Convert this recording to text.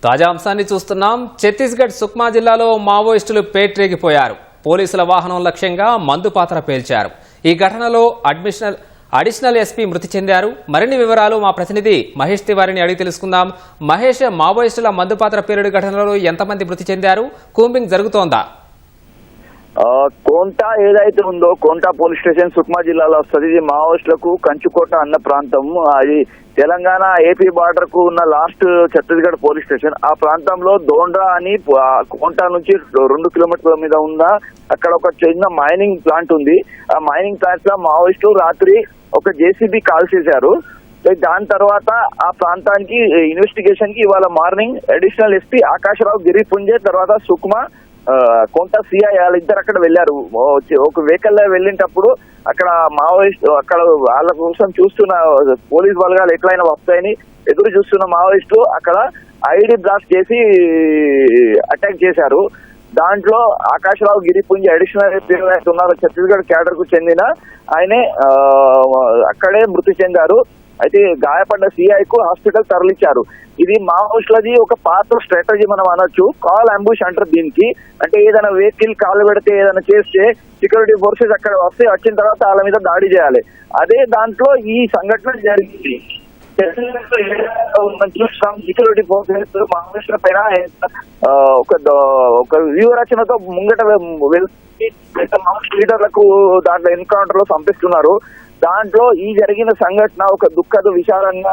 తాజా అంశాన్ని చూస్తున్నాం. ఛత్తీస్గఢ్ సుక్మా జిల్లాలో మావోయిస్టులు పేట్రేగిపోయారు. పోలీసుల వాహనం లక్ష్యంగా మందు పాత్ర పేల్చారు. ఈ ఘటనలో అడిషనల్ ఎస్పీ మృతి చెందారు. మరిన్ని వివరాలు మా ప్రతినిధి మహేష్ తివారిని అడిగి తెలుసుకుందాం. మహేష్, మావోయిస్టుల మందు పాత్ర పేలుడు ఘటనలో ఎంతమంది మృతి చెందారు? కూంబింగ్ జరుగుతోందా? కోంటా ఏదైతే ఉందో కోంటా పోలీస్ స్టేషన్ సుక్మా జిల్లాలో వస్తుంది. ఇది మావోయిస్టులకు కంచుకోట అన్న ప్రాంతం. అది తెలంగాణ ఏపీ బార్డర్ కు ఉన్న లాస్ట్ ఛత్తీస్గఢ్ పోలీస్ స్టేషన్. ఆ ప్రాంతంలో దోండ్రా అని కోంటా నుంచి 2 కిలోమీటర్ల మీద ఉన్న అక్కడ ఒక చిన్న మైనింగ్ ప్లాంట్ ఉంది. ఆ మైనింగ్ ప్లాంట్ లో మావోయిస్టులు రాత్రి ఒక జేసీబీ కాల్ చేశారు. దాని తర్వాత ఆ ప్రాంతానికి ఇన్వెస్టిగేషన్ కి ఇవాళ మార్నింగ్ అడిషనల్ ఎస్పీ ఆకాశరావు గిరిపుంజే తర్వాత సుక్మా కొంత సిఐ వాళ్ళిద్దరు అక్కడ వెళ్లారు. ఒక వెహికల్ లో వెళ్ళినప్పుడు అక్కడ మావోయిస్ట్ అక్కడ వాళ్ళ కోసం చూస్తున్న పోలీస్ బలగాలు ఎట్లయినా వస్తాయని ఎదురు చూస్తున్న మావోయిస్టులు అక్కడ ఐడి బ్లాస్ట్ చేసి అటాక్ చేశారు. దాంట్లో ఆకాశరావు గిరిపుంజి అడిషనల్ ఉన్నారు, ఛత్తీస్గఢ్ క్యాడర్ కు చెందిన ఆయనే అక్కడే మృతి చెందారు. అయితే గాయపడ్డ సిఐ కు హాస్పిటల్ తరలించారు. ఇది మావోయిస్టులది ఒక పాత స్ట్రాటజీ మనం అనొచ్చు. కాల్ అంబుష్ అంటారు దీనికి. అంటే ఏదైనా వెహికల్ కాల్ పెడితే ఏదైనా చేస్తే సెక్యూరిటీ ఫోర్సెస్ అక్కడ వచ్చిన తర్వాత వాళ్ళ మీద దాడి చేయాలి. అదే దాంట్లో ఈ సంఘటన జరిగింది. సెక్యూరిటీ ఫోర్సెస్ మావోయిస్టుల పైన ఒక వ్యూహరచనతో ముంగట వెళ్తే మావోయిస్ట్ లీడర్లకు దాంట్లో ఎన్కౌంటర్ లో పంపిస్తున్నారు. దాంట్లో ఈ జరిగిన సంఘటన ఒక దుఃఖద విచారంగా